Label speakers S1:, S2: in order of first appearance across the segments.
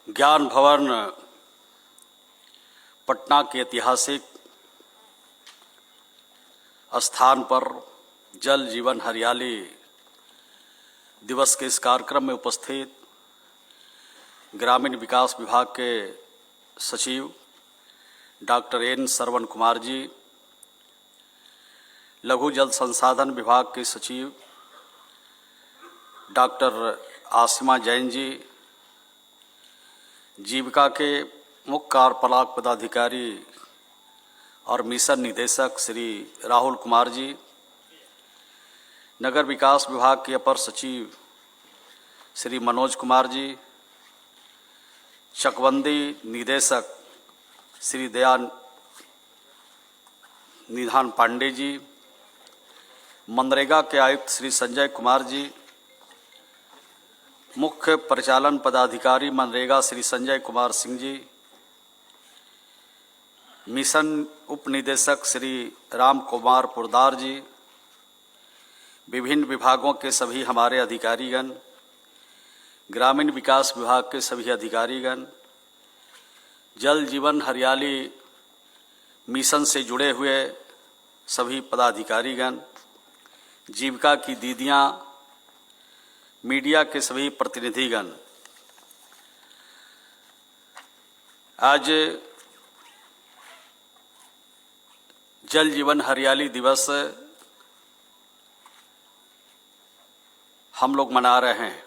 S1: ज्ञान भवन पटना के ऐतिहासिक स्थान पर जल जीवन हरियाली दिवस के इस कार्यक्रम में उपस्थित ग्रामीण विकास विभाग के सचिव डॉक्टर एन श्रवण कुमार जी, लघु जल संसाधन विभाग के सचिव डॉक्टर आसिमा जैन जी, जीविका के मुख्य कार्यपालक पदाधिकारी और मिशन निदेशक श्री राहुल कुमार जी, नगर विकास विभाग के अपर सचिव श्री मनोज कुमार जी, चकबंदी निदेशक श्री दयान निधान पांडे जी, मनरेगा के आयुक्त श्री संजय कुमार जी, मुख्य परिचालन पदाधिकारी मनरेगा श्री संजय कुमार सिंह जी, मिशन उप निदेशक श्री राम कुमार पुरदार जी, विभिन्न विभागों के सभी हमारे अधिकारीगण, ग्रामीण विकास विभाग के सभी अधिकारीगण, जल जीवन हरियाली मिशन से जुड़े हुए सभी पदाधिकारीगण, जीविका की दीदियाँ, मीडिया के सभी प्रतिनिधिगण, आज जल जीवन हरियाली दिवस हम लोग मना रहे हैं।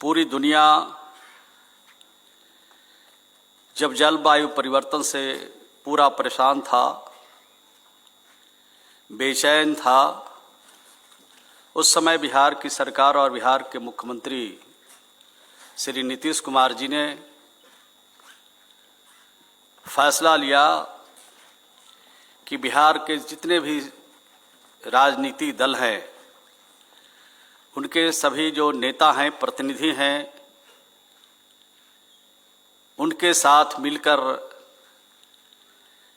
S1: पूरी दुनिया जब जलवायु परिवर्तन से पूरा परेशान था, बेचैन था, उस समय बिहार की सरकार और बिहार के मुख्यमंत्री श्री नीतीश कुमार जी ने फैसला लिया कि बिहार के जितने भी राजनीतिक दल हैं, उनके सभी जो नेता हैं, प्रतिनिधि हैं, उनके साथ मिलकर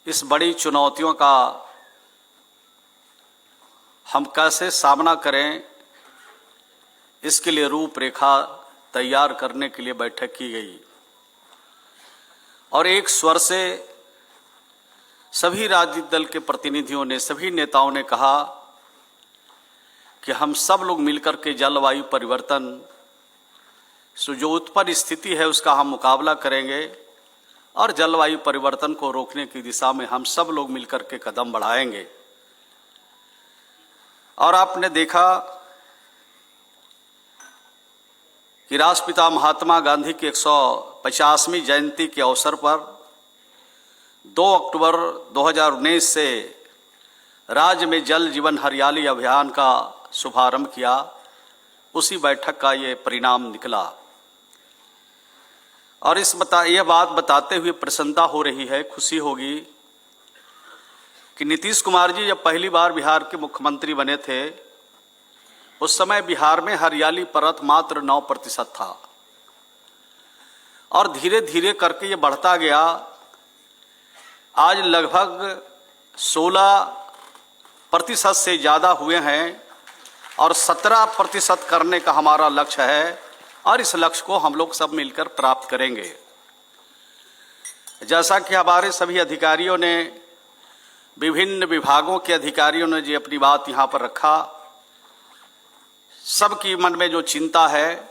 S1: इस बड़ी चुनौतियों का हम कैसे सामना करें, इसके लिए रूपरेखा तैयार करने के लिए बैठक की गई और एक स्वर से सभी राजनीतिक दल के प्रतिनिधियों ने, सभी नेताओं ने कहा कि हम सब लोग मिलकर के जलवायु परिवर्तन जो उत्पन्न स्थिति है उसका हम मुकाबला करेंगे और जलवायु परिवर्तन को रोकने की दिशा में हम सब लोग मिलकर के कदम बढ़ाएंगे। और आपने देखा कि राष्ट्रपिता महात्मा गांधी की 150वीं जयंती के अवसर पर 2 अक्टूबर 2019 से राज्य में जल जीवन हरियाली अभियान का शुभारंभ किया। उसी बैठक का ये परिणाम निकला और यह बात बताते हुए प्रसन्नता हो रही है, खुशी होगी कि नीतीश कुमार जी जब पहली बार बिहार के मुख्यमंत्री बने थे, उस समय बिहार में हरियाली परत मात्र 9% था और धीरे धीरे करके ये बढ़ता गया। आज लगभग 16% से ज़्यादा हुए हैं और 17% करने का हमारा लक्ष्य है और इस लक्ष्य को हम लोग सब मिलकर प्राप्त करेंगे। जैसा कि हमारे सभी अधिकारियों ने, विभिन्न विभागों के अधिकारियों ने जो अपनी बात यहाँ पर रखा, सबकी मन में जो चिंता है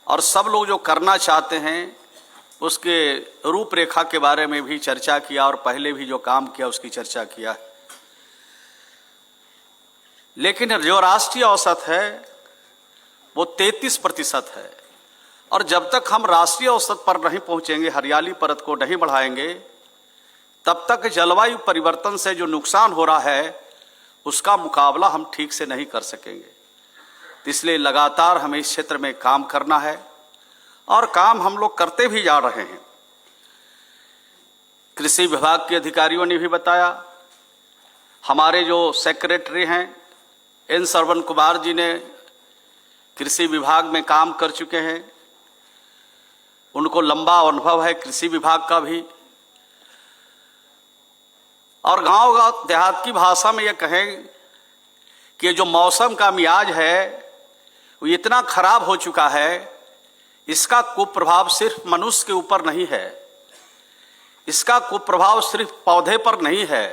S1: और सब लोग जो करना चाहते हैं उसके रूपरेखा के बारे में भी चर्चा किया और पहले भी जो काम किया उसकी चर्चा किया। लेकिन जो राष्ट्रीय औसत है वो 33% है और जब तक हम राष्ट्रीय औसत पर नहीं पहुंचेंगे, हरियाली परत को नहीं बढ़ाएंगे, तब तक जलवायु परिवर्तन से जो नुकसान हो रहा है उसका मुकाबला हम ठीक से नहीं कर सकेंगे। इसलिए लगातार हमें इस क्षेत्र में काम करना है और काम हम लोग करते भी जा रहे हैं। कृषि विभाग के अधिकारियों ने भी बताया, हमारे जो सेक्रेटरी हैं एन श्रवण कुमार जी ने कृषि विभाग में काम कर चुके हैं, उनको लंबा अनुभव है कृषि विभाग का भी। और गांव देहात की भाषा में ये कहें कि जो मौसम का मियाज है वो इतना खराब हो चुका है इसका कुप्रभाव सिर्फ मनुष्य के ऊपर नहीं है, इसका कुप्रभाव सिर्फ पौधे पर नहीं है,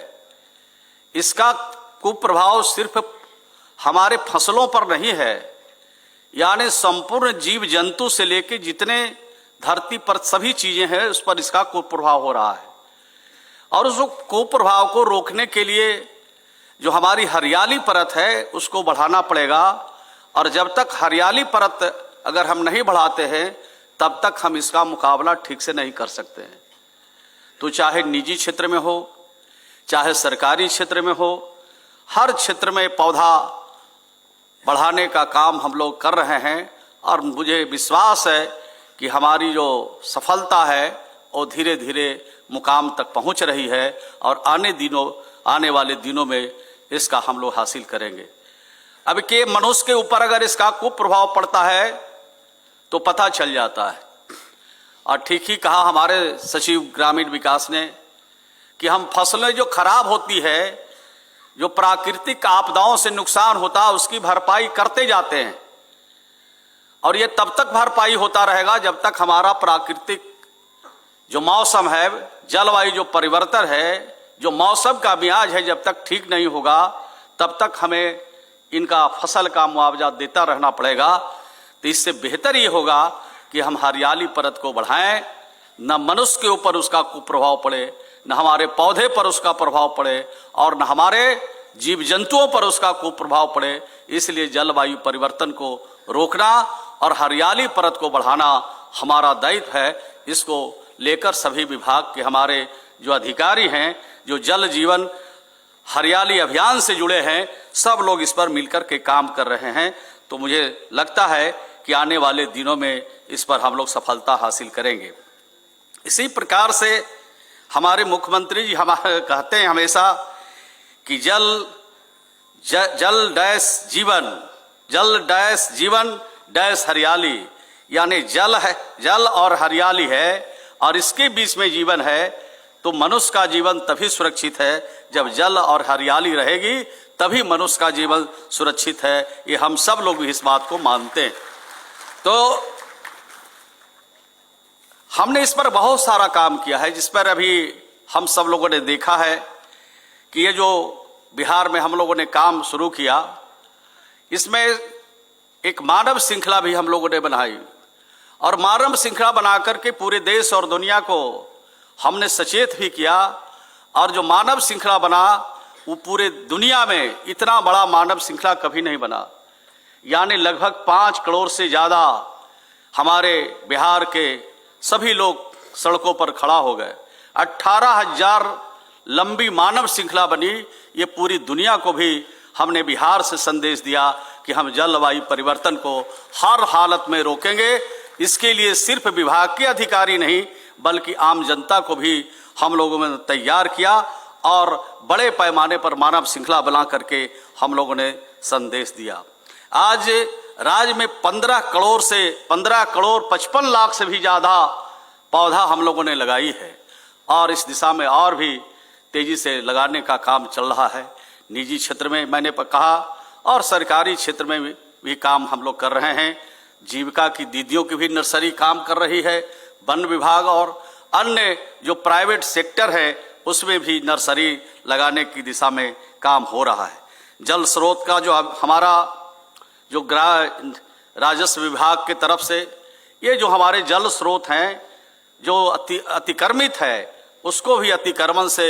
S1: इसका कुप्रभाव सिर्फ हमारे फसलों पर नहीं है, यानी संपूर्ण जीव जंतु से लेकर जितने धरती पर सभी चीजें हैं उस पर इसका कुप्रभाव हो रहा है। और उस कुप्रभाव को रोकने के लिए जो हमारी हरियाली परत है उसको बढ़ाना पड़ेगा, और जब तक हरियाली परत अगर हम नहीं बढ़ाते हैं तब तक हम इसका मुकाबला ठीक से नहीं कर सकते हैं। तो चाहे निजी क्षेत्र में हो, चाहे सरकारी क्षेत्र में हो, हर क्षेत्र में पौधा बढ़ाने का काम हम लोग कर रहे हैं। और मुझे विश्वास है कि हमारी जो सफलता है वो धीरे धीरे मुकाम तक पहुंच रही है, और आने वाले दिनों में इसका हम लोग हासिल करेंगे। अब के मनुष्य के ऊपर अगर इसका कुप्रभाव पड़ता है तो पता चल जाता है। और ठीक ही कहा हमारे सचिव ग्रामीण विकास ने कि हम फसलें जो खराब होती है, जो प्राकृतिक आपदाओं से नुकसान होता है, उसकी भरपाई करते जाते हैं, और ये तब तक भरपाई होता रहेगा जब तक हमारा प्राकृतिक जो मौसम है, जलवायु जो परिवर्तन है, जो मौसम का मियाज है, जब तक ठीक नहीं होगा तब तक हमें इनका फसल का मुआवजा देता रहना पड़ेगा। तो इससे बेहतर ये होगा कि हम हरियाली परत को बढ़ाएं, न मनुष्य के ऊपर उसका कुप्रभाव पड़े, न हमारे पौधे पर उसका प्रभाव पड़े, और न हमारे जीव जंतुओं पर उसका कुप्रभाव पड़े। इसलिए जलवायु परिवर्तन को रोकना और हरियाली परत को बढ़ाना हमारा दायित्व है। इसको लेकर सभी विभाग के हमारे जो अधिकारी हैं, जो जल जीवन हरियाली अभियान से जुड़े हैं, सब लोग इस पर मिलकर के काम कर रहे हैं। तो मुझे लगता है कि आने वाले दिनों में इस पर हम लोग सफलता हासिल करेंगे। इसी प्रकार से हमारे मुख्यमंत्री जी हमारे कहते हैं हमेशा कि जल डैश जीवन, जल डैश जीवन डैश हरियाली, यानी जल है, जल और हरियाली है और इसके बीच में जीवन है। तो मनुष्य का जीवन तभी सुरक्षित है जब जल और हरियाली रहेगी, तभी मनुष्य का जीवन सुरक्षित है। ये हम सब लोग भी इस बात को मानते हैं। तो हमने इस पर बहुत सारा काम किया है, जिस पर अभी हम सब लोगों ने देखा है कि ये जो बिहार में हम लोगों ने काम शुरू किया, इसमें एक मानव श्रृंखला भी हम लोगों ने बनाई, और मानव श्रृंखला बना करके पूरे देश और दुनिया को हमने सचेत भी किया। और जो मानव श्रृंखला बना वो पूरे दुनिया में इतना बड़ा मानव श्रृंखला कभी नहीं बना, यानी लगभग 5 करोड़ से ज़्यादा हमारे बिहार के सभी लोग सड़कों पर खड़ा हो गए। 18,000 लंबी मानव श्रृंखला बनी। ये पूरी दुनिया को भी हमने बिहार से संदेश दिया कि हम जलवायु परिवर्तन को हर हालत में रोकेंगे। इसके लिए सिर्फ विभाग के अधिकारी नहीं बल्कि आम जनता को भी हम लोगों ने तैयार किया, और बड़े पैमाने पर मानव श्रृंखला बना करके हम लोगों ने संदेश दिया। आज राज्य में 15 करोड़ 55 लाख से भी ज़्यादा पौधा हम लोगों ने लगाई है, और इस दिशा में और भी तेजी से लगाने का काम चल रहा है। निजी क्षेत्र में मैंने कहा और सरकारी क्षेत्र में भी काम हम लोग कर रहे हैं। जीविका की दीदियों की भी नर्सरी काम कर रही है। वन विभाग और अन्य जो प्राइवेट सेक्टर है उसमें भी नर्सरी लगाने की दिशा में काम हो रहा है। जल स्रोत का जो हमारा जो राजस्व विभाग के तरफ से ये जो हमारे जल स्रोत हैं जो अतिक्रमित है उसको भी अतिक्रमण से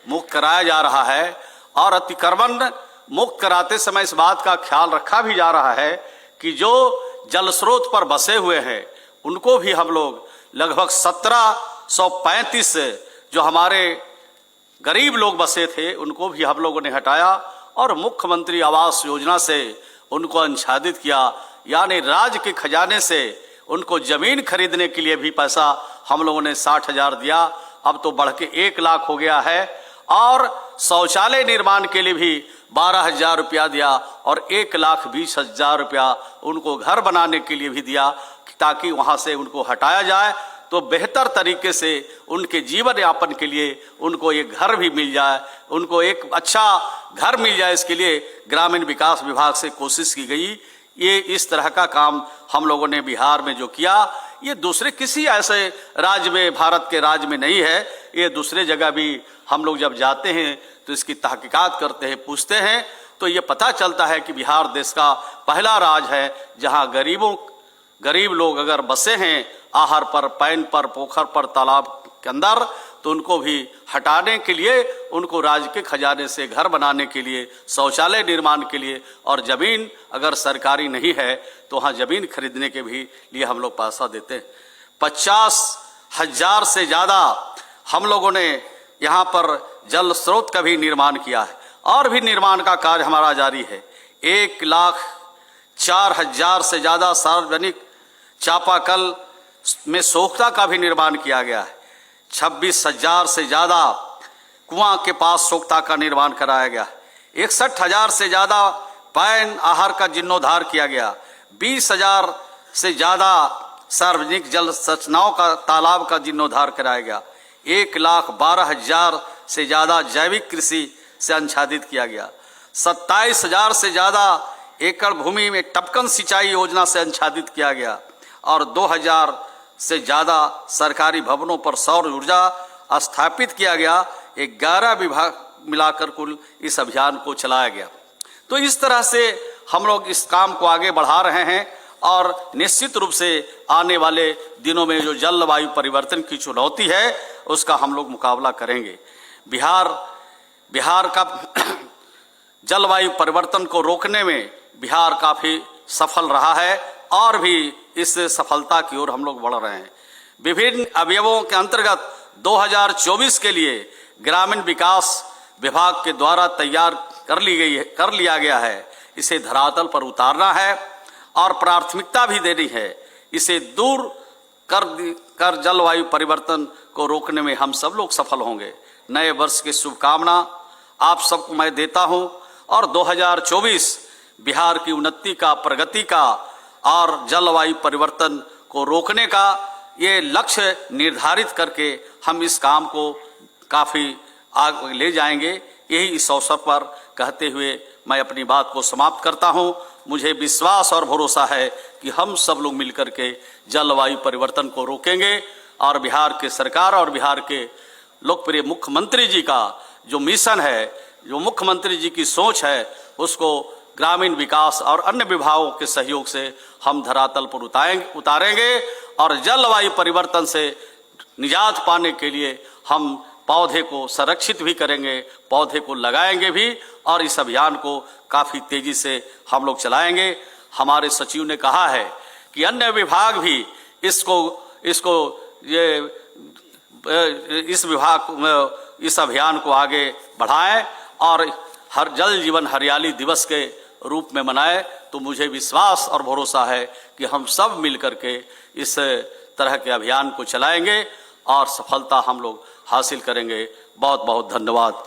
S1: मुक्त कराया जा रहा है, और अतिक्रमण मुक्त कराते समय इस बात का ख्याल रखा भी जा रहा है कि जो जल स्रोत पर बसे हुए हैं उनको भी हम लोग लगभग 1735 जो हमारे गरीब लोग बसे थे उनको भी हम लोगों ने हटाया, और मुख्यमंत्री आवास योजना से उनको आच्छादित किया, यानी राज्य के खजाने से उनको जमीन खरीदने के लिए भी पैसा हम लोगों ने 60,000 दिया, अब तो बढ़ के 1 लाख हो गया है। और शौचालय निर्माण के लिए भी 12,000 रुपया दिया, और 1,20,000 रुपया उनको घर बनाने के लिए भी दिया, ताकि वहाँ से उनको हटाया जाए तो बेहतर तरीके से उनके जीवन यापन के लिए उनको एक घर भी मिल जाए, उनको एक अच्छा घर मिल जाए। इसके लिए ग्रामीण विकास विभाग से कोशिश की गई। ये इस तरह का काम हम लोगों ने बिहार में जो किया, ये दूसरे किसी ऐसे राज्य में, भारत के राज्य में नहीं है। ये दूसरे जगह भी हम लोग जब जाते हैं तो इसकी तहकीकात करते हैं, पूछते हैं, तो ये पता चलता है कि बिहार देश का पहला राज्य है जहां गरीब लोग अगर बसे हैं आहर पर, पैन पर, पोखर पर, तालाब के अंदर, तो उनको भी हटाने के लिए, उनको राज्य के खजाने से घर बनाने के लिए, शौचालय निर्माण के लिए, और जमीन अगर सरकारी नहीं है तो वहाँ जमीन खरीदने के भी लिए हम लोग पैसा देते हैं। 50,000 से ज़्यादा हम लोगों ने यहाँ पर जल स्रोत का भी निर्माण किया है, और भी निर्माण का कार्य हमारा जारी है। 1,04,000 से ज़्यादा सार्वजनिक चापाकल में सोख्ता का भी निर्माण किया गया है। 26,000 से ज़्यादा कुआं के पास सोख्ता का निर्माण कराया गया। 61,000 से ज़्यादा पैन आहार का जीर्णोद्धार किया गया। 20,000 से ज़्यादा सार्वजनिक जल संरचनाओं का, तालाब का जीर्णोद्धार कराया गया। 1,12,000 से ज़्यादा जैविक कृषि से आच्छादित किया गया। 27,000 से ज़्यादा एकड़ भूमि में टपकन सिंचाई योजना से आच्छादित किया गया, और 2,000 से ज़्यादा सरकारी भवनों पर सौर ऊर्जा स्थापित किया गया। 11 विभाग मिलाकर कुल इस अभियान को चलाया गया। तो इस तरह से हम लोग इस काम को आगे बढ़ा रहे हैं, और निश्चित रूप से आने वाले दिनों में जो जलवायु परिवर्तन की चुनौती है उसका हम लोग मुकाबला करेंगे। बिहार का जलवायु परिवर्तन को रोकने में बिहार काफ़ी सफल रहा है, और भी इस सफलता की ओर हम लोग बढ़ रहे हैं। विभिन्न अवयवों के अंतर्गत 2024 के लिए ग्रामीण विकास विभाग के द्वारा तैयार कर लिया गया है। इसे धरातल पर उतारना है और प्राथमिकता भी देनी है। इसे दूर कर जलवायु परिवर्तन को रोकने में हम सब लोग सफल होंगे। नए वर्ष की शुभकामना आप सबको मैं देता हूं, और 2024 बिहार की उन्नति का, प्रगति का और जलवायु परिवर्तन को रोकने का ये लक्ष्य निर्धारित करके हम इस काम को काफ़ी आगे ले जाएंगे। यही इस अवसर पर कहते हुए मैं अपनी बात को समाप्त करता हूं। मुझे विश्वास और भरोसा है कि हम सब लोग मिलकर के जलवायु परिवर्तन को रोकेंगे, और बिहार के सरकार और बिहार के लोकप्रिय मुख्यमंत्री जी का जो मिशन है, जो मुख्यमंत्री जी की सोच है, उसको ग्रामीण विकास और अन्य विभागों के सहयोग से हम धरातल पर उतारेंगे, और जलवायु परिवर्तन से निजात पाने के लिए हम पौधे को संरक्षित भी करेंगे, पौधे को लगाएंगे भी, और इस अभियान को काफ़ी तेजी से हम लोग चलाएंगे। हमारे सचिव ने कहा है कि अन्य विभाग भी इस अभियान को आगे बढ़ाएं और हर जल जीवन हरियाली दिवस के रूप में मनाएं। तो मुझे विश्वास और भरोसा है कि हम सब मिलकर के इस तरह के अभियान को चलाएंगे और सफलता हम लोग हासिल करेंगे। बहुत बहुत धन्यवाद।